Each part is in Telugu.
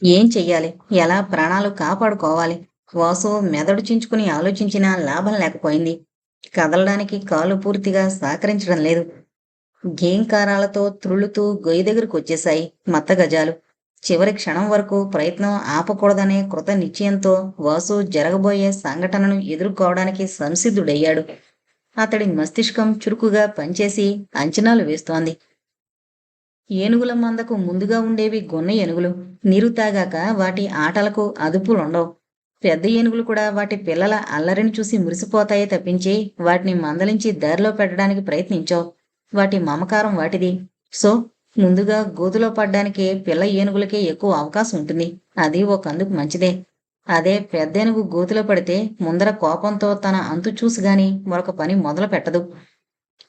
ఏం చెయ్యాలి? ఎలా ప్రాణాలు కాపాడుకోవాలి? వాసు మెదడు చించుకుని ఆలోచించినా లాభం లేకపోయింది. కదలడానికి కాలు పూర్తిగా సహకరించడం లేదు. ఘేంకారాలతో త్రుళ్ళుతూ గొయ్యి దగ్గరకొచ్చేశాయి మత్తగజాలు. చివరి క్షణం వరకు ప్రయత్నం ఆపకూడదనే కృత నిశ్చయంతో వాసు జరగబోయే సంఘటనను ఎదుర్కోవడానికి సంసిద్ధుడయ్యాడు. అతడి మస్తిష్కం చురుకుగా పనిచేసి అంచనాలు వేస్తోంది. ఏనుగుల మందకు ముందుగా ఉండేవి గొన్న ఏనుగులు. నీరు తాగాక వాటి ఆటలకు అదుపులుండవు. పెద్ద ఏనుగులు కూడా వాటి పిల్లల అల్లరిని చూసి మురిసిపోతాయే తప్పించి వాటిని మందలించి దారిలో పెట్టడానికి ప్రయత్నించవు. వాటి మమకారం వాటిది. సో ముందుగా గోతులో పడ్డానికి పిల్ల ఏనుగులకే ఎక్కువ అవకాశం ఉంటుంది. అది ఒకందుకు మంచిదే. అదే పెద్ద ఏనుగు గోతిలో పడితే ముందర కోపంతో తన అంతు చూసిగాని మరొక పని మొదలు పెట్టదు.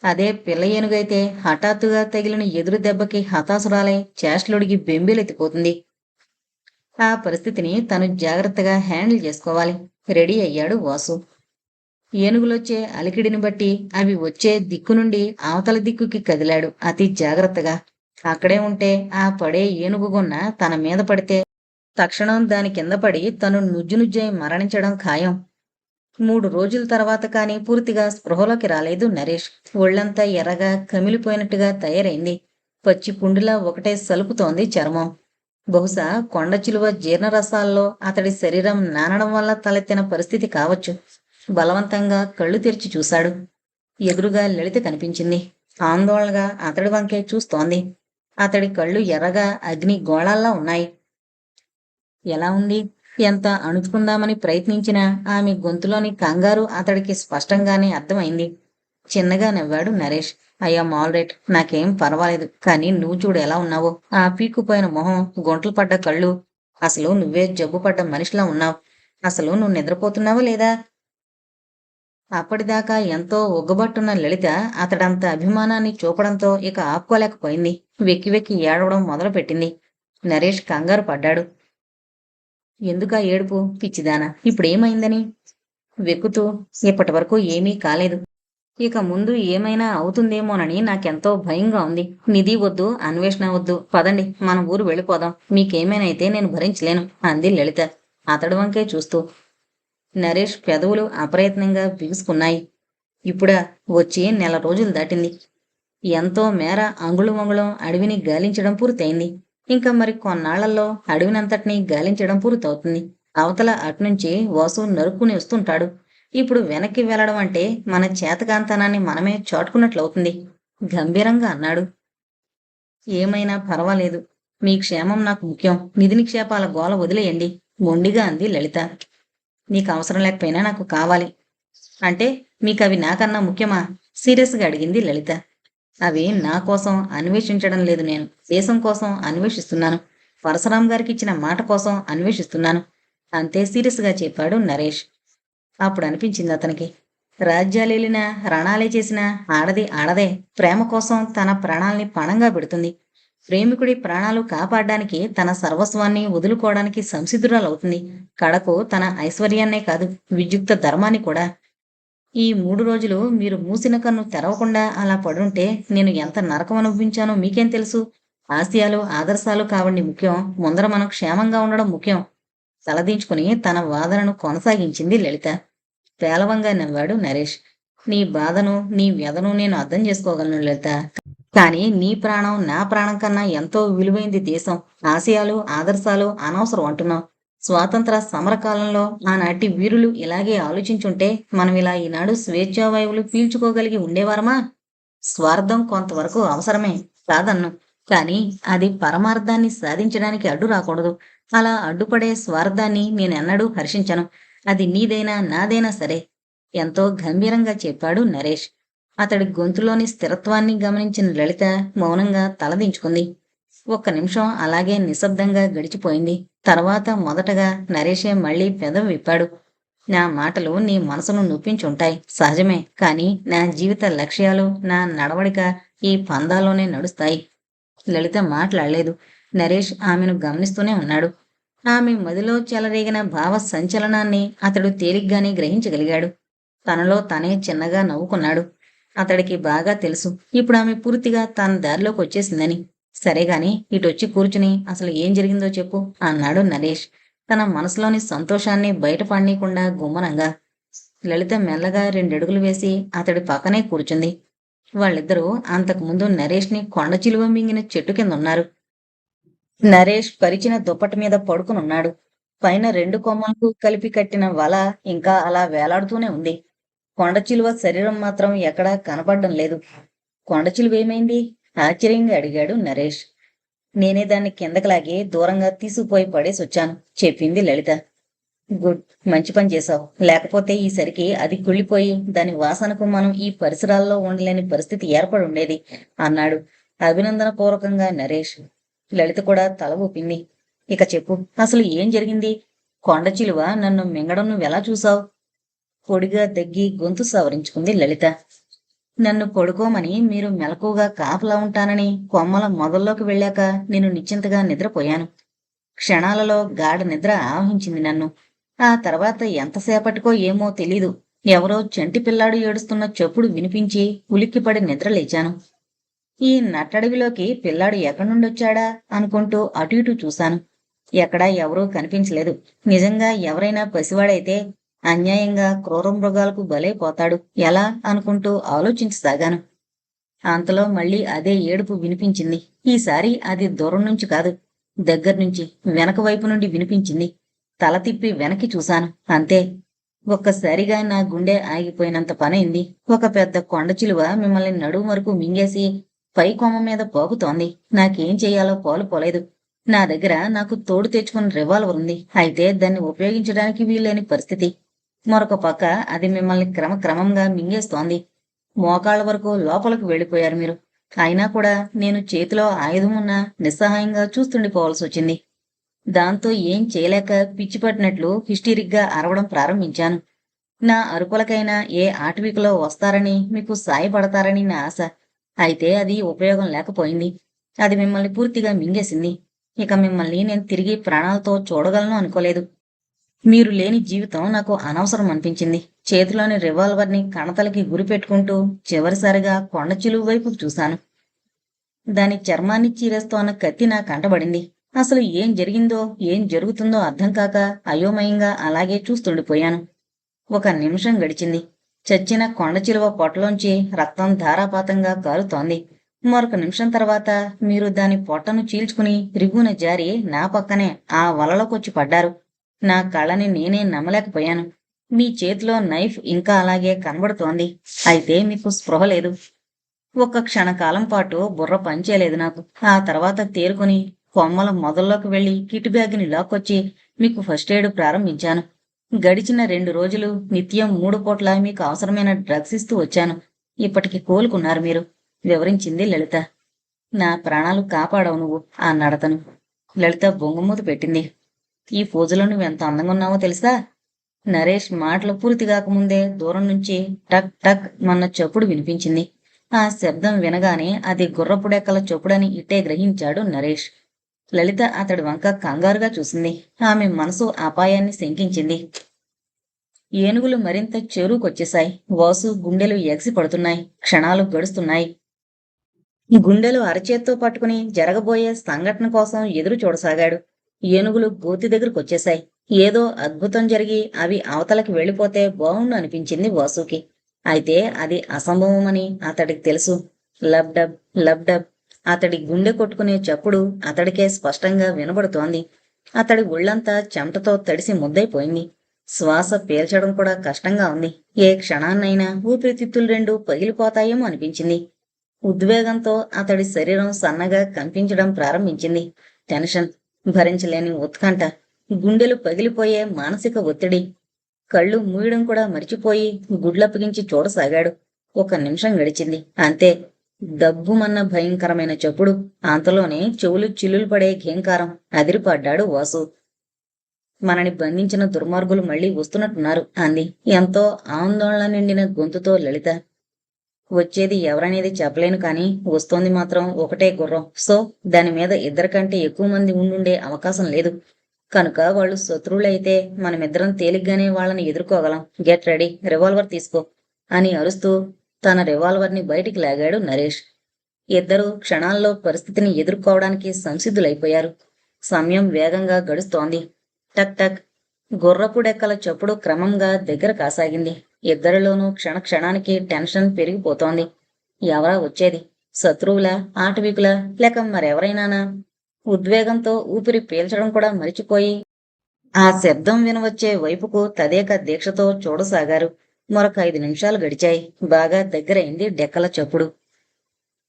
అదే పిల్ల ఏనుగైతే హఠాత్తుగా తగిలిన ఎదురు దెబ్బకి హతాశురాలై చేష్టలుడిగి బెంబేలెత్తిపోతుంది. ఆ పరిస్థితిని తను జాగ్రత్తగా హ్యాండిల్ చేసుకోవాలి. రెడీ అయ్యాడు వాసు. ఏనుగులొచ్చే అలికిడిని బట్టి అవి వచ్చే దిక్కు నుండి అవతల దిక్కుకి కదిలాడు అతి జాగ్రత్తగా. అక్కడే ఉంటే ఆ పడే ఏనుగుగొన్న తన మీద పడితే తక్షణం దాని కింద పడి తను నుజ్జునుజ్జై మరణించడం ఖాయం. 3 రోజుల తర్వాత కానీ పూర్తిగా స్పృహలోకి రాలేదు నరేష్. ఒళ్ళంతా ఎర్రగా కమిలిపోయినట్టుగా తయారైంది. పచ్చి పుండులా ఒకటే సలుపుతోంది చర్మం. బహుశా కొండ చిలువ జీర్ణరసాల్లో అతడి శరీరం నానడం వల్ల తలెత్తిన పరిస్థితి కావచ్చు. బలవంతంగా కళ్ళు తెరిచి చూశాడు. ఎదురుగా లలిత కనిపించింది. ఆందోళనగా అతడి వంకే చూస్తోంది. అతడి కళ్ళు ఎర్రగా అగ్ని గోళాల్లా ఉన్నాయి. ఎలా ఉంది? ఎంత అణుచుకుందామని ప్రయత్నించినా ఆమె గొంతులోని కంగారు అతడికి స్పష్టంగానే అర్థమైంది. చిన్నగా నవ్వాడు నరేష్. I'm all right. నాకేం పర్వాలేదు. కానీ నువ్వు చూడు ఎలా ఉన్నావో. ఆ పీక్కుపోయిన మొహం, గుంటలు పడ్డ కళ్ళు. అసలు నువ్వే జబ్బు పడ్డ మనిషిలా ఉన్నావు. అసలు నువ్వు నిద్రపోతున్నావా లేదా? అప్పటిదాకా ఎంతో ఒగ్గబట్టున్న లలిత అతడంత అభిమానాన్ని చూపడంతో ఇక ఆపుకోలేకపోయింది. వెక్కి వెక్కి ఏడవడం మొదలుపెట్టింది. నరేష్ కంగారు పడ్డాడు. ఎందుకా ఏడుపు? పిచ్చిదానా, ఇప్పుడేమైందని వెక్కుతూ. ఇప్పటి వరకు ఏమీ కాలేదు. ఇక ముందు ఏమైనా అవుతుందేమోనని నాకెంతో భయంగా ఉంది. నిధి వద్దు, అన్వేషణ వద్దు. పదండి, మన ఊరు వెళ్ళిపోదాం. మీకేమైనైతే నేను భరించలేను అంది లలిత అతడి వంకే చూస్తూ. నరేష్ పెదవులు అప్రయత్నంగా బిగుసుకున్నాయి. ఇప్పుడా? వచ్చి నెల రోజులు దాటింది. ఎంతో మేర అంగుళం అడవిని గాలించడం పూర్తయింది. ఇంకా మరి కొన్నాళ్లలో అడవినంతటినీ గాలించడం పూర్తవుతుంది. అవతల అట్నుంచి వాసు నరుక్కుని వస్తుంటాడు. ఇప్పుడు వెనక్కి వెళ్లడం అంటే మన చేతకాంతనాన్ని మనమే చాటుకున్నట్లవుతుంది గంభీరంగా అన్నాడు. ఏమైనా పర్వాలేదు. మీ క్షేమం నాకు ముఖ్యం. నిధి నిక్షేపాల గోల వదిలేయండి మొండిగా అంది లలిత. నీకు అవసరం లేకపోయినా నాకు కావాలి. అంటే మీకవి నాకన్నా ముఖ్యమా? సీరియస్గా అడిగింది లలిత. అవి నా కోసం అన్వేషించడం లేదు నేను. దేశం కోసం అన్వేషిస్తున్నాను. పరశురాం గారికి ఇచ్చిన మాట కోసం అన్వేషిస్తున్నాను. అంతే సీరియస్గా చెప్పాడు నరేష్. అప్పుడు అనిపించింది అతనికి, రాజ్యాలేలినా రణాలే చేసినా ఆడది ఆడదే. ప్రేమ కోసం తన ప్రాణాల్ని పణంగా పెడుతుంది. ప్రేమికుడి ప్రాణాలు కాపాడడానికి తన సర్వస్వాన్ని వదులుకోవడానికి సంసిద్ధురాలవుతుంది. కడకు తన ఐశ్వర్యాన్నే కాదు, విద్యుక్త ధర్మాన్ని కూడా. ఈ 3 రోజులు మీరు మూసిన కన్ను తెరవకుండా అలా పడుంటే నేను ఎంత నరకం అనుభవించానో మీకేం తెలుసు? ఆశయాలు ఆదర్శాలు కావండి ముఖ్యం. ముందర మనం క్షేమంగా ఉండడం ముఖ్యం. తలదించుకుని తన వాదనను కొనసాగించింది లలిత. పేలవంగా నవ్వాడు నరేష్. నీ బాధను, నీ వ్యధను నేను అర్థం చేసుకోగలను లలిత. కానీ నీ ప్రాణం నా ప్రాణం కన్నా ఎంతో విలువైంది దేశం. ఆశయాలు ఆదర్శాలు అనవసరం అంటున్నావు. స్వాతంత్ర సమరకాలంలో ఆనాటి వీరులు ఇలాగే ఆలోచించుంటే మనం ఇలా ఈనాడు స్వేచ్ఛావాయువులు పీల్చుకోగలిగి ఉండేవారమా? స్వార్థం కొంతవరకు అవసరమే కాదన్ను. కానీ అది పరమార్థాన్ని సాధించడానికి అడ్డు రాకూడదు. అలా అడ్డుపడే స్వార్థాన్ని నేనెన్నడూ హర్షించను. అది నీదైనా నాదైనా సరే ఎంతో గంభీరంగా చెప్పాడు నరేష్. అతడి గొంతులోని స్థిరత్వాన్ని గమనించిన లలిత మౌనంగా తలదించుకుంది. ఒక్క నిమిషం అలాగే నిశ్శబ్దంగా గడిచిపోయింది. తర్వాత మొదటగా నరేషే మళ్లీ పెదవి విప్పాడు. నా మాటలు నీ మనసును నొప్పించుంటాయి సహజమే. కానీ నా జీవిత లక్ష్యాలు, నా నడవడిక ఈ పందాలోనే నడుస్తాయి. లలిత మాట్లాడలేదు. నరేష్ ఆమెను గమనిస్తూనే ఉన్నాడు. ఆమె మదిలో చెలరేగిన భావ సంచలనాన్ని అతడు తేలిగ్గానే గ్రహించగలిగాడు. తనలో తనే చిన్నగా నవ్వుకున్నాడు. అతడికి బాగా తెలుసు ఇప్పుడు ఆమె పూర్తిగా తన దారిలోకి వచ్చేసిందని. సరేగాని ఇటొచ్చి కూర్చుని అసలు ఏం జరిగిందో చెప్పు అన్నాడు నరేష్ తన మనసులోని సంతోషాన్ని బయటపడనీయకుండా గుమ్మనంగా. లలిత మెల్లగా రెండడుగులు వేసి అతడి పక్కనే కూర్చుంది. వాళ్ళిద్దరూ అంతకుముందు నరేష్ని కొండ చిలువ మింగిన చెట్టు కింద ఉన్నారు. నరేష్ పరిచిన దుప్పటి మీద పడుకునున్నాడు. పైన రెండు కొమ్మలకు కలిపి కట్టిన వల ఇంకా అలా వేలాడుతూనే ఉంది. కొండ చిలువ శరీరం మాత్రం ఎక్కడా కనపడడం లేదు. కొండ చిలువ ఏమైంది? ఆశ్చర్యంగా అడిగాడు నరేష్. నేనే దాన్ని కిందకి లాగి దూరంగా తీసుకుపోయి పడేసొచ్చాను చెప్పింది లలిత. గుడ్, మంచి పని చేశావు. లేకపోతే ఈసరికి అది కుళ్ళిపోయి దాని వాసనకు మనం ఈ పరిసరాల్లో ఉండలేని పరిస్థితి ఏర్పడి ఉండేది అన్నాడు అభినందన పూర్వకంగా నరేష్. లలిత కూడా తల ఊపింది. ఇక చెప్పు, అసలు ఏం జరిగింది? కొండ చిలువ నన్ను మింగడం నువ్వెలా చూసావు? పొడిగా దగ్గి గొంతు సవరించుకుంది లలిత. నన్ను పడుకోమని మీరు మెలకువగా కాపలా ఉంటానని కొమ్మల మొదల్లోకి వెళ్ళాక నేను నిశ్చింతగా నిద్రపోయాను. క్షణాలలో గాఢ నిద్ర ఆవహించింది నన్ను. ఆ తర్వాత ఎంతసేపటికో ఏమో తెలీదు, ఎవరో చంటి పిల్లాడు ఏడుస్తున్న చప్పుడు వినిపించి ఉలిక్కిపడి నిద్రలేచాను. ఈ నట్టడవిలోకి పిల్లాడు ఎక్కడి నుండొచ్చాడా అనుకుంటూ అటు ఇటు చూశాను. ఎక్కడా ఎవరూ కనిపించలేదు. నిజంగా ఎవరైనా పసివాడైతే అన్యాయంగా క్రూర మృగాలకు బలైపోతాడు ఎలా అనుకుంటూ ఆలోచించసాగాను. అంతలో మళ్ళీ అదే ఏడుపు వినిపించింది. ఈసారి అది దూరం నుంచి కాదు, దగ్గర్నుంచి వెనక వైపు నుండి వినిపించింది. తల తిప్పి వెనక్కి చూశాను. అంతే. ఒక్కసారిగా నా గుండె ఆగిపోయినంత పనైంది. ఒక పెద్ద కొండ చిలువ మిమ్మల్ని నడుము వరకు మింగేసి పై కొమ్మ మీద పోగుతోంది. నాకేం చెయ్యాలో పోలేదు. నా దగ్గర నాకు తోడు తెచ్చుకున్న రివాల్వర్ ఉంది. అయితే దాన్ని ఉపయోగించడానికి వీల్లేని పరిస్థితి. మరొక పక్క అది మిమ్మల్ని క్రమక్రమంగా మింగేస్తోంది. మోకాళ్ళ వరకు లోపలికి వెళ్ళిపోయారు మీరు. అయినా కూడా నేను చేతిలో ఆయుధమున్నా నిస్సహాయంగా చూస్తుండిపోవాల్సి వచ్చింది. దాంతో ఏం చేయలేక పిచ్చిపట్టినట్లు హిస్టీరిక్గా అరవడం ప్రారంభించాను. నా అరుపులకైనా ఏ ఆటవికలో వస్తారని మీకు సాయపడతారని నా ఆశ. అయితే అది ఉపయోగం లేకపోయింది. అది మిమ్మల్ని పూర్తిగా మింగేసింది. ఇక మిమ్మల్ని నేను తిరిగి ప్రాణాలతో చూడగలను అనుకోలేదు. మీరు లేని జీవితం నాకు అనవసరం అనిపించింది. చేతిలోని రివాల్వర్ని కణతలకి గురిపెట్టుకుంటూ చివరిసారిగా కొండ చిలువ వైపు చూశాను. దాని చర్మాన్ని చీరేస్తోన్న కత్తి నా కంటబడింది. అసలు ఏం జరిగిందో ఏం జరుగుతుందో అర్థం కాక అయోమయంగా అలాగే చూస్తుండిపోయాను. ఒక నిమిషం గడిచింది. చచ్చిన కొండ చిలువ పొట్టలోంచి రక్తం ధారాపాతంగా కారుతోంది. మరొక నిమిషం తర్వాత మీరు దాని పొట్టను చీల్చుకుని రిగున జారి నా పక్కనే ఆ వలలోకొచ్చి పడ్డారు. నా కళ్ళని నేనే నమ్మలేకపోయాను. మీ చేతిలో నైఫ్ ఇంకా అలాగే కనబడుతోంది. అయితే మీకు స్పృహ లేదు. ఒక్క క్షణకాలం పాటు బుర్ర పనిచేయలేదు నాకు. ఆ తర్వాత తేరుకుని కొమ్మల మొదల్లోకి వెళ్లి కిట్ బ్యాగ్ని లాక్కొచ్చి మీకు ఫస్ట్ ఎయిడ్ ప్రారంభించాను. గడిచిన 2 రోజులు నిత్యం 3 పూట్ల మీకు అవసరమైన డ్రగ్స్ ఇస్తూ వచ్చాను. ఇప్పటికి కోలుకున్నారు మీరు వివరించింది లలిత. నా ప్రాణాలు కాపాడవు నువ్వు అన్నాడతను. లలిత బొంగుమూతి పెట్టింది. ఈ పూజలో నువ్వెంత అందంగా ఉన్నావో తెలుసా? నరేష్ మాటలు పూర్తి కాకముందే దూరం నుంచి టక్ టక్ మన్న చప్పుడు వినిపించింది. ఆ శబ్దం వినగానే అది గుర్రపుడెక్కల చొప్పుడని ఇట్టే గ్రహించాడు నరేష్. లలిత అతడి వంక కంగారుగా చూసింది. ఆమె మనసు అపాయాన్ని శంకించింది. ఏనుగులు మరింత చెరువుకొచ్చేశాయి. వాసు గుండెలు ఎగసి పడుతున్నాయి. క్షణాలు గడుస్తున్నాయి. గుండెలు అరచేత్తో పట్టుకుని జరగబోయే సంఘటన కోసం ఎదురు చూడసాగాడు. ఏనుగులు గోతి దగ్గరకొచ్చేశాయి. ఏదో అద్భుతం జరిగి అవి అవతలకి వెళ్ళిపోతే బావుండు అనిపించింది వాసుకి. అయితే అది అసంభవమని అతడికి తెలుసు. లబ్డబ్ లబ్డబ్ అతడి గుండె కొట్టుకునే చప్పుడు అతడికే స్పష్టంగా వినబడుతోంది. అతడి ఒళ్లంతా చెమటతో తడిసి ముద్దైపోయింది. శ్వాస పీల్చడం కూడా కష్టంగా ఉంది. ఏ క్షణాన్నైనా ఊపిరితిత్తులు 2 పగిలిపోతాయేమో అనిపించింది. ఉద్వేగంతో అతడి శరీరం సన్నగా కంపించడం ప్రారంభించింది. టెన్షన్, భరించలేని ఉత్కంఠ, గుండెలు పగిలిపోయే మానసిక ఒత్తిడి. కళ్ళు మూయడం కూడా మరిచిపోయి గుడ్లప్పగించి చూడసాగాడు. 1 నిమిషం గడిచింది. అంతే. దబ్బుమన్న భయంకరమైన చప్పుడు. అంతలోనే చెవులు చిల్లులు పడే ఘేంకారం. అదిరిపడ్డాడు వాసు. మనని బంధించిన దుర్మార్గులు మళ్లీ వస్తున్నట్టున్నారు అంది ఎంతో ఆందోళన నిండిన గొంతుతో లలిత. వచ్చేది ఎవరనేది చెప్పలేను కానీ వస్తోంది మాత్రం ఒకటే గుర్రం. సో దాని మీద 2 కంటే ఎక్కువ మంది ఉండుండే అవకాశం లేదు. కనుక వాళ్ళు శత్రువులైతే మనమిద్దరం తేలిగ్గానే వాళ్ళని ఎదుర్కోగలం. గెట్ రెడీ, రివాల్వర్ తీసుకో అని అరుస్తూ తన రివాల్వర్ని బయటికి లాగాడు నరేష్. ఇద్దరూ క్షణాల్లో పరిస్థితిని ఎదుర్కోవడానికి సంసిద్ధులైపోయారు. సమయం వేగంగా గడుస్తోంది. టక్ టక్ గుర్రపు డెక్కల చప్పుడు క్రమంగా దగ్గర కాసాగింది. ఇద్దరిలోనూ క్షణ క్షణానికి టెన్షన్ పెరిగిపోతోంది. ఎవరా వచ్చేది? శత్రువులా, ఆటవికులా, లేక మరెవరైనానా? ఉద్వేగంతో ఊపిరి పీల్చడం కూడా మరిచిపోయి ఆ శబ్దం వినవచ్చే వైపుకు తదేక దీక్షతో చూడసాగారు. మరొక 5 నిమిషాలు గడిచాయి. బాగా దగ్గరైంది డెక్కల చప్పుడు.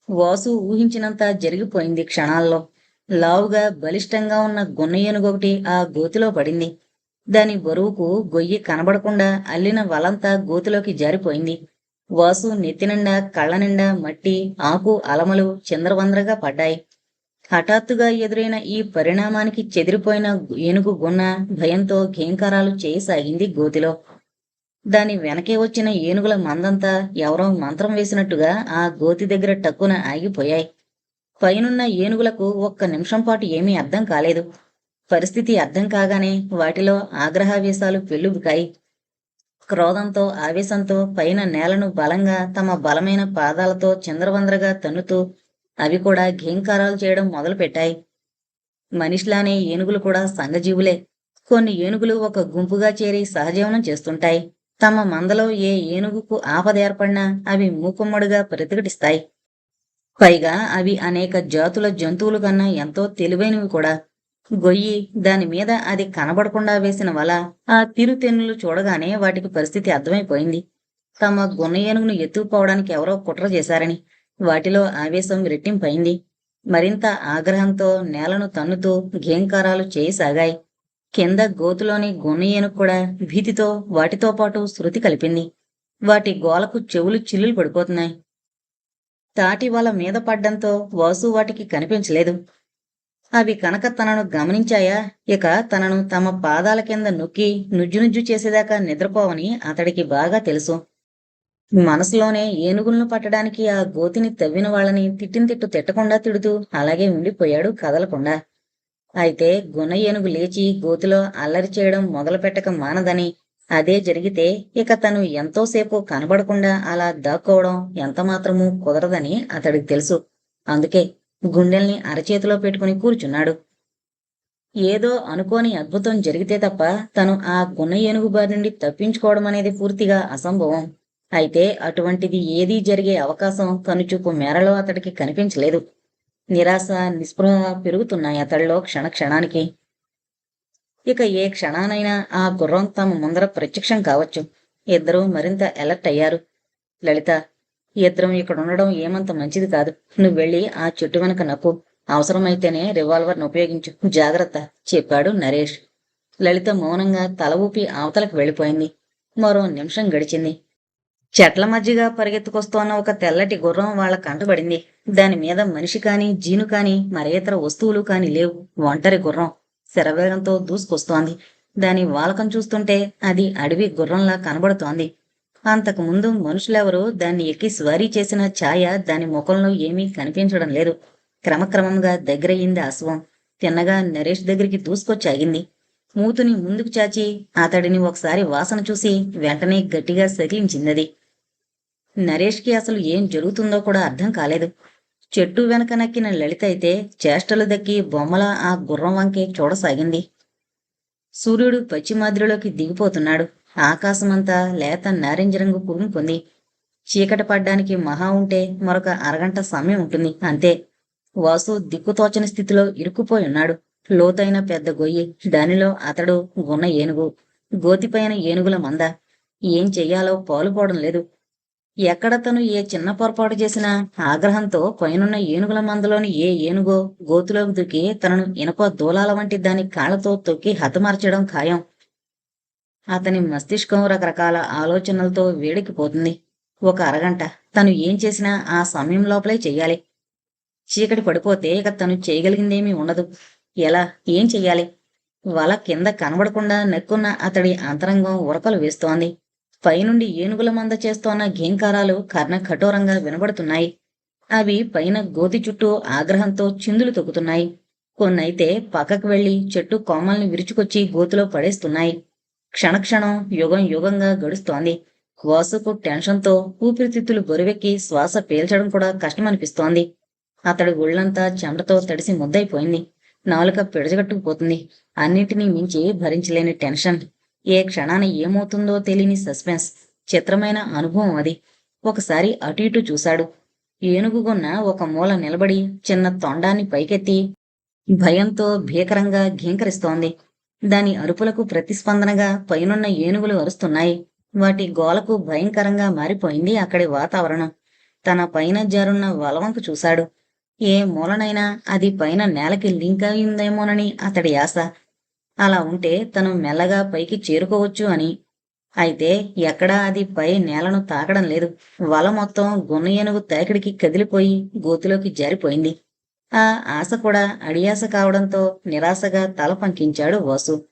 వాసు ఊహించినంత జరిగిపోయింది క్షణాల్లో. లావుగా బలిష్టంగా ఉన్న గున్న ఏనుగొకటి ఆ గోతిలో పడింది. దాని బరువుకు గొయ్యి కనబడకుండా అల్లిన వలంతా గోతిలోకి జారిపోయింది. వాసు నెత్తినిండా కళ్ళనిండా మట్టి, ఆకు అలమలు చిందరవందరగా పడ్డాయి. హఠాత్తుగా ఎదురైన ఈ పరిణామానికి చెదిరిపోయిన ఏనుగు గున్న భయంతో ఘేంకారాలు చేయసాగింది గోతిలో. దాని వెనకే వచ్చిన ఏనుగుల మందంతా ఎవరో మంత్రం వేసినట్టుగా ఆ గోతి దగ్గర టక్కున ఆగిపోయాయి. పైనున్న ఏనుగులకు ఒక్క నిమిషం పాటు ఏమీ అర్థం కాలేదు. పరిస్థితి అర్థం కాగానే వాటిలో ఆగ్రహావేశాలు పెల్లుబుకాయి. క్రోధంతో, ఆవేశంతో పైన నేలను బలంగా తమ బలమైన పాదాలతో చిందరవందరగా తన్నుతూ అవి కూడా ఘీంకారాలు చేయడం మొదలుపెట్టాయి. మనిషిలానే ఏనుగులు కూడా సంఘజీవులే. కొన్ని ఏనుగులు ఒక గుంపుగా చేరి సహజీవనం చేస్తుంటాయి. తమ మందలో ఏ ఏనుగుకు ఆపద ఏర్పడినా అవి మూకుమ్మడిగా ప్రతిఘటిస్తాయి. పైగా అవి అనేక జాతుల జంతువుల కన్నా ఎంతో తెలివైనవి కూడా. గొయ్యి, దానిమీద అది కనబడకుండా వేసిన వల, ఆ తీరుతెన్నులు చూడగానే వాటికి పరిస్థితి అర్థమైపోయింది. తమ గున్న ఏనుగును ఎత్తుకుపోవడానికి ఎవరో కుట్ర చేశారని. వాటిలో ఆవేశం రెట్టింపైంది. మరింత ఆగ్రహంతో నేలను తన్నుతూ ఘేంకారాలు చేయసాగాయి. కింద గోతులోని గున్న ఏనుగు కూడా భీతితో వాటితో పాటు శృతి కలిపింది. వాటి గోలకు చెవులు చిల్లులు పడిపోతున్నాయి. తాటి వల మీద పడ్డంతో వాసు వాటికి కనిపించలేదు. అవి కనుక తనను గమనించాయా, ఇక తనను తమ పాదాల కింద నొక్కి నుజ్జునుజ్జు చేసేదాకా నిద్రపోవని అతడికి బాగా తెలుసు. మనసులోనే ఏనుగులను పట్టడానికి ఆ గోతిని తవ్విన వాళ్ళని తిట్టిన తిట్టు తిట్టకుండా తిడుతూ అలాగే ఉండిపోయాడు కదలకుండా. అయితే గున్న ఏనుగు లేచి గోతిలో అల్లరి చేయడం మొదలుపెట్టక మానదని, అదే జరిగితే ఇక తను ఎంతోసేపు కనబడకుండా అలా దాక్కోవడం ఎంతమాత్రమూ కుదరదని అతడికి తెలుసు. అందుకే గుండెల్ని అరచేతిలో పెట్టుకుని కూర్చున్నాడు. ఏదో అనుకోని అద్భుతం జరిగితే తప్ప తను ఆ గున్న ఏనుగు బారి నుండి తప్పించుకోవడం అనేది పూర్తిగా అసంభవం. అయితే అటువంటిది ఏదీ జరిగే అవకాశం కనుచూపు మేరలో అతడికి కనిపించలేదు. నిరాశ, నిస్పృహ పెరుగుతున్నాయి అతడిలో క్షణక్షణానికి. ఇక ఏ క్షణానైనా ఆ గుర్రం తమ ముందర ప్రత్యక్షం కావచ్చు. ఇద్దరూ మరింత అలర్ట్ అయ్యారు. లలిత, ఇద్దరం ఇక్కడుండడం ఏమంత మంచిది కాదు. నువ్వు వెళ్ళి ఆ చెట్టు వెనక నక్కు. అవసరమైతేనే రివాల్వర్ను ఉపయోగించు. జాగ్రత్త, చెప్పాడు నరేష్. లలిత మౌనంగా తల ఊపి అవతలకు వెళ్ళిపోయింది. మరో నిమిషం గడిచింది. చెట్ల మధ్యగా పరిగెత్తుకొస్తోన్న ఒక తెల్లటి గుర్రం వాళ్ళ కంటబడింది. దానిమీద మనిషి కాని, జీను కాని, మరే ఇతర వస్తువులు కాని లేవు. ఒంటరి గుర్రం శరవేగంతో దూసుకొస్తోంది. దాని వాలకం చూస్తుంటే అది అడవి గుర్రంలా కనబడుతోంది. అంతకుముందు మనుషులెవరూ దాన్ని ఎక్కి స్వారీ చేసిన ఛాయ దాని ముఖంలో ఏమీ కనిపించడం లేదు. క్రమక్రమంగా దగ్గరయ్యింది అశ్వం. తిన్నగా నరేష్ దగ్గరికి దూసుకొచ్చాగింది. మూతుని ముందుకు చాచి అతడిని ఒకసారి వాసన చూసి వెంటనే గట్టిగా సకిలించిందది. నరేష్కి అసలు ఏం జరుగుతుందో కూడా అర్థం కాలేదు. చెట్టు వెనక నక్కిన లలిత అయితే చేష్టలు దక్కి బొమ్మలా ఆ గుర్రం వంకే చూడసాగింది. సూర్యుడు పశ్చిమాద్రిలోకి దిగిపోతున్నాడు. ఆకాశమంతా లేత నారింజ రంగు పులుముకుంది. చీకటి పడ్డానికి మహా ఉంటే మరొక అరగంట సమయం ఉంటుంది, అంతే. వాసు దిక్కుతోచని స్థితిలో ఇరుక్కుపోయి ఉన్నాడు. లోతైన పెద్ద గొయ్యి, దానిలో అతడు, గున్న ఏనుగు, గోతిపైన ఏనుగుల మంద. ఏం చెయ్యాలో పాలుపోవడం లేదు. ఎక్కడ తను ఏ చిన్న పొరపాటు చేసినా ఆగ్రహంతో పైనున్న ఏనుగుల మందలోని ఏ ఏనుగో గోతులోకి దూకి తనను ఇనప దూలాల వంటి దాని కాళ్లతో తొక్కి హతమార్చడం ఖాయం. అతని మస్తిష్కం రకరకాల ఆలోచనలతో వేడెక్కిపోతుంది. ఒక అరగంట తను ఏం చేసినా ఆ సమయం లోపలే చెయ్యాలి. చీకటి పడిపోతే ఇక తను చేయగలిగిందేమీ ఉండదు. ఎలా, ఏం చెయ్యాలి? వల కింద కనబడకుండా నెక్కున్న అతడి అంతరంగం ఉరకలు వేస్తోంది. పైనుండి ఏనుగుల మంద చేస్తోన్న ఘీంకారాలు కర్ణ కఠోరంగా వినబడుతున్నాయి. అవి పైన గోతి చుట్టూ ఆగ్రహంతో చిందులు తొక్కుతున్నాయి. కొన్నైతే పక్కకు వెళ్లి చెట్టు కొమ్మల్ని విరుచుకొచ్చి గోతిలో పడేస్తున్నాయి. క్షణక్షణం, యుగం యుగంగా గడుస్తోంది. వాసుకు టెన్షన్తో ఊపిరితిత్తులు బరువెక్కి శ్వాస పీల్చడం కూడా కష్టమనిపిస్తోంది. అతడి ఒళ్ళంతా చెమటతో తడిసి ముద్దయిపోయింది. నాలుక పిడజగట్టుకుపోతుంది. అన్నిటినీ మించి భరించలేని టెన్షన్. ఏ క్షణాన ఏమవుతుందో తెలియని సస్పెన్స్. చిత్రమైన అనుభవం అది. ఒకసారి అటు ఇటు చూశాడు. ఏనుగుగొన్న ఒక మూల నిలబడి చిన్న తొండాన్ని పైకెత్తి భయంతో భీకరంగా ఘీంకరిస్తోంది. దాని అరుపులకు ప్రతిస్పందనగా పైనున్న ఏనుగులు అరుస్తున్నాయి. వాటి గోలకు భయంకరంగా మారిపోయింది అక్కడి వాతావరణం. తన పైన జారున్న వలవంక చూశాడు. ఏ మూలనైనా అది పైన నేలకి లింక్ అయిందేమోనని అతడి ఆశ. అలా ఉంటే తను మెల్లగా పైకి చేరుకోవచ్చు అని. అయితే ఎక్కడా అది పై నేలను తాకడం లేదు. వల మొత్తం గున్న ఏనుగు తాకిడికి కదిలిపోయి గోతిలోకి జారిపోయింది. ఆ ఆశ కూడా అడియాస కావడంతో నిరాశగా తల పంకించాడు వాసు.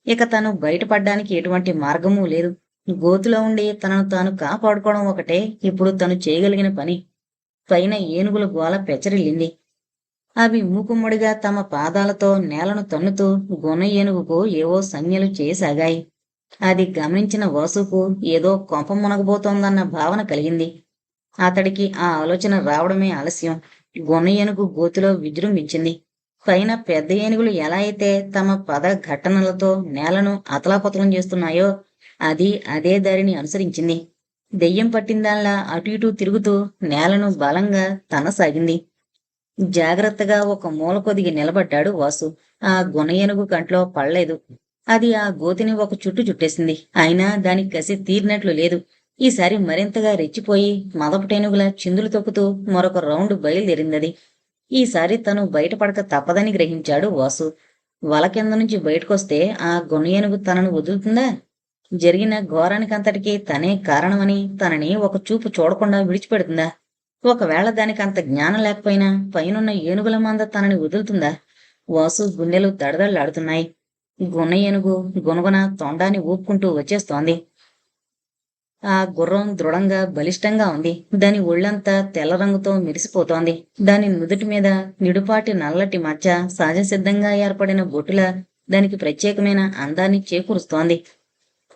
ఇక తను బయటపడ్డానికి ఎటువంటి మార్గమూ లేదు. గోతిలో ఉండి తనను తాను కాపాడుకోవడం ఒకటే ఇప్పుడు తను చేయగలిగిన పని. పైన ఏనుగుల గోల పెచ్చరిల్లింది. అవి మూకుమ్మడిగా తమ పాదాలతో నేలను తన్నుతూ గున ఏనుగుకు ఏవో సంజ్ఞలు చేయసాగాయి. అది గమనించిన వాసుకు ఏదో కొంప మునగబోతోందన్న భావన కలిగింది. అతడికి ఆ ఆలోచన రావడమే ఆలస్యం. గున ఏనుగు గోతిలో విజృంభించింది. పైన పెద్ద ఏనుగులు ఎలా అయితే తమ పద ఘట్టనలతో నేలను అతలాపతలం చేస్తున్నాయో అది అదే దారిని అనుసరించింది. దెయ్యం పట్టిందాల్లా అటు ఇటూ తిరుగుతూ నేలను బలంగా తన్నసాగింది. జాగ్రత్తగా ఒక మూల కొదిగి నిలబడ్డాడు వాసు. ఆ గున ఏనుగు కంట్లో పడలేదు. అది ఆ గోతిని ఒక చుట్టు చుట్టేసింది. అయినా దానికి కసి తీరినట్లు లేదు. ఈసారి మరింతగా రెచ్చిపోయి మదపుటేనుగులా చిందులు తొక్కుతూ మరొక రౌండ్ బయలుదేరిందది. ఈసారి తను బయటపడక తప్పదని గ్రహించాడు వాసు. వల కింద నుంచి బయటకొస్తే ఆ గున ఏనుగు తనను వదులుతుందా? జరిగిన ఘోరానికంతటికీ తనే కారణమని తనని ఒక చూపు చూడకుండా విడిచిపెడుతుందా? ఒకవేళ దానికి అంత జ్ఞానం లేకపోయినా పైనున్న ఏనుగుల మంద తనని వదులుతుందా? వాసు గుండెలు దడదళ్లాడుతున్నాయి. గున్న ఏనుగు గునగున తొండాన్ని ఊపుకుంటూ వచ్చేస్తోంది. ఆ గుర్రం దృఢంగా బలిష్టంగా ఉంది. దాని ఒళ్ళంతా తెల్ల రంగుతో మెరిసిపోతోంది. దాని నుదుటి మీద నిడుపాటి నల్లటి మచ్చ సహజసిద్ధంగా ఏర్పడిన బొట్టులా దానికి ప్రత్యేకమైన అందాన్ని చేకూరుస్తోంది.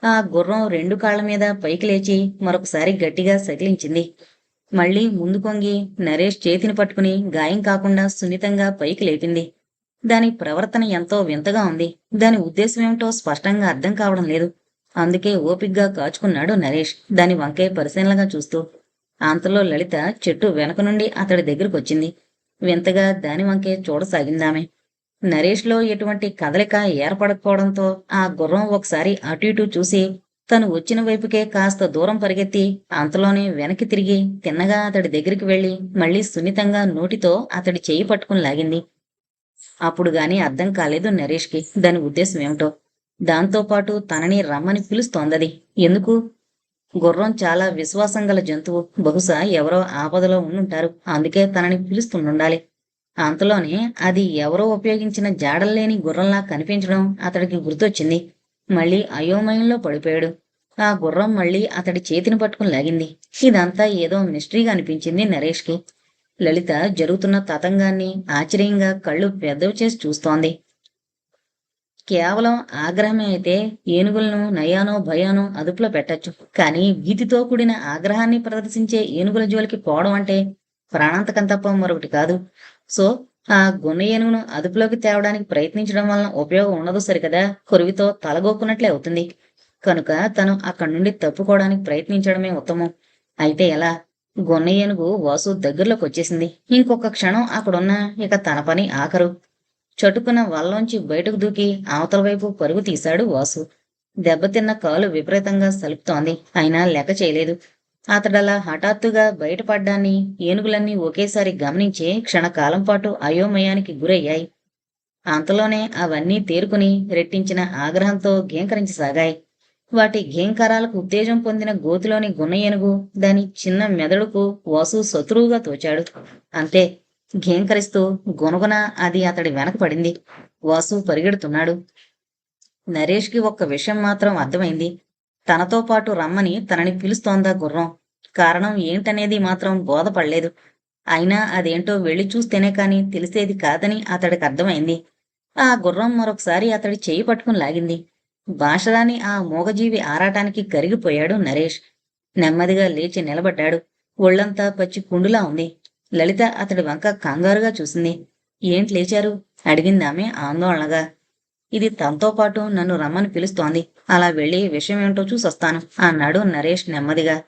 ఆ గుర్రం రెండు కాళ్ల మీద పైకి లేచి మరొకసారి గట్టిగా సకిలించింది. మళ్లీ ముందు కొంగి నరేష్ చేతిని పట్టుకుని గాయం కాకుండా సున్నితంగా పైకి లేపింది. దాని ప్రవర్తన ఎంతో వింతగా ఉంది. దాని ఉద్దేశమేమిటో స్పష్టంగా అర్థం కావడం లేదు. అందుకే ఓపిగ్గా కాచుకున్నాడు నరేష్ దాని వంకే పరిశీలనగా చూస్తూ. అంతలో లలిత చెట్టు వెనక నుండి అతడి దగ్గరకొచ్చింది. వింతగా దాని వంకే చూడసాగిందామె. నరేష్లో ఎటువంటి కదలిక ఏర్పడకపోవడంతో ఆ గుర్రం ఒకసారి అటు ఇటు చూసి తను వచ్చిన వైపుకే కాస్త దూరం పరిగెత్తి అంతలోనే వెనక్కి తిరిగి తిన్నగా అతడి దగ్గరికి వెళ్లి మళ్లీ సున్నితంగా నోటితో అతడి చెయ్యి పట్టుకుని లాగింది. అప్పుడు గాని అర్థం కాలేదు నరేష్కి దాని ఉద్దేశం ఏమిటో. దాంతోపాటు తనని రమ్మని పిలుస్తోందది. ఎందుకు? గుర్రం చాలా విశ్వాసం గల జంతువు. బహుశా ఎవరో ఆపదలో ఉండుంటారు. అందుకే తనని పిలుస్తుండాలి. అంతలోనే అది ఎవరో ఉపయోగించిన జాడల్లేని గుర్రంలా కనిపించడం అతడికి గుర్తొచ్చింది. మళ్ళీ అయోమయంలో పడిపోయాడు. ఆ గుర్రం మళ్ళీ అతడి చేతిని పట్టుకుని లాగింది. ఇదంతా ఏదో మిస్టరీగా అనిపించింది నరేష్కి. లలిత జరుగుతున్న తతంగాన్ని ఆశ్చర్యంగా కళ్ళు పెద్దవి చేసి చూస్తోంది. కేవలం ఆగ్రహమే అయితే ఏనుగులను నయానో భయానో అదుపులో పెట్టచ్చు. కానీ భీతితో కూడిన ఆగ్రహాన్ని ప్రదర్శించే ఏనుగుల జోలికి పోవడం అంటే ప్రాణాంతకం తప్ప మరొకటి కాదు. సో ఆ గున్న ఏనుగును అదుపులోకి తేవడానికి ప్రయత్నించడం వలన ఉపయోగం ఉండదు సరికదా. కొరివితో తలగొక్కున్నట్లే అవుతుంది. కనుక తను అక్కడి నుండి తప్పుకోవడానికి ప్రయత్నించడమే ఉత్తమం. అయితే ఎలా? గున్న ఏనుగు వాసు దగ్గరలోకి వచ్చేసింది. ఇంకొక క్షణం అక్కడున్నా ఇక తన పని ఆఖరు. చటుకున వల్లోంచి బయటకు దూకి అవతల వైపు పరుగు తీశాడు వాసు. దెబ్బతిన్న కాలు విపరీతంగా సలుపుతోంది. అయినా లెక్క చేయలేదు. అతడలా హఠాత్తుగా బయటపడ్డాన్ని ఏనుగులన్నీ ఒకేసారి గమనించి క్షణకాలం పాటు అయోమయానికి గురయ్యాయి. అంతలోనే అవన్నీ తేరుకుని రెట్టించిన ఆగ్రహంతో ఘీంకరించసాగాయి. వాటి ఘీంకారాలకు ఉత్తేజం పొందిన గోతిలోని గున్న ఏనుగు దాని చిన్న మెదడుకు వాసు శత్రువుగా తోచాడు. అంతే. ఘీంకరిస్తూ గునగున అది అతడి వెనక పడింది. వాసు పరిగెడుతున్నాడు. నరేష్కి ఒక్క విషయం మాత్రం అర్థమైంది. తనతో పాటు రమ్మని తనని పిలుస్తోందా గుర్రం? కారణం ఏంటనేది మాత్రం బోధపడలేదు. అయినా అదేంటో వెళ్లి చూస్తేనే కాని తెలిసేది కాదని అతడికి అర్థమైంది. ఆ గుర్రం మరొకసారి అతడి చేయి పట్టుకుని లాగింది. భాషరాని ఆ మూగజీవి ఆరాటానికి కరిగిపోయాడు నరేష్. నెమ్మదిగా లేచి నిలబడ్డాడు. ఒళ్లంతా పచ్చి పుండులా ఉంది. లలిత అతడి వంక కంగారుగా చూసింది. ఏంటి లేచారు? అడిగింది ఆమె ఆందోళనగా. ఇది తనతో పాటు నన్ను రమ్మని పిలుస్తోంది. అలా వెళ్ళి విషయమేమిటో చూసొస్తాను అన్నాడు నరేష్ నెమ్మదిగా.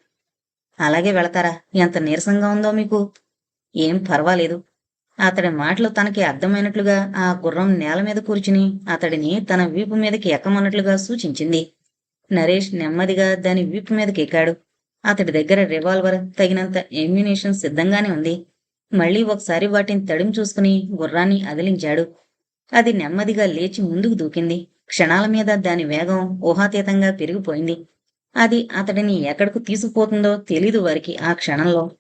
అలాగే వెళతారా? ఎంత నీరసంగా ఉందో మీకు. ఏం పర్వాలేదు. అతడి మాటలు తనకి అర్థమైనట్లుగా ఆ గుర్రం నేల మీద కూర్చుని అతడిని తన వీపు మీదకి ఎక్కమన్నట్లుగా సూచించింది. నరేష్ నెమ్మదిగా దాని వీపు మీదకి ఎక్కాడు. అతడి దగ్గర రివాల్వర్, తగినంత ఎమ్యునేషన్ సిద్ధంగానే ఉంది. మళ్ళీ ఒకసారి వాటిని తడిమి చూసుకుని గుర్రాన్ని అదిలించాడు. అది నెమ్మదిగా లేచి ముందుకు దూకింది. క్షణాల మీద దాని వేగం ఊహాతీతంగా పెరిగిపోయింది. అది అతడిని ఎక్కడకు తీసుకుపోతుందో తెలీదు వారికి ఆ క్షణంలో.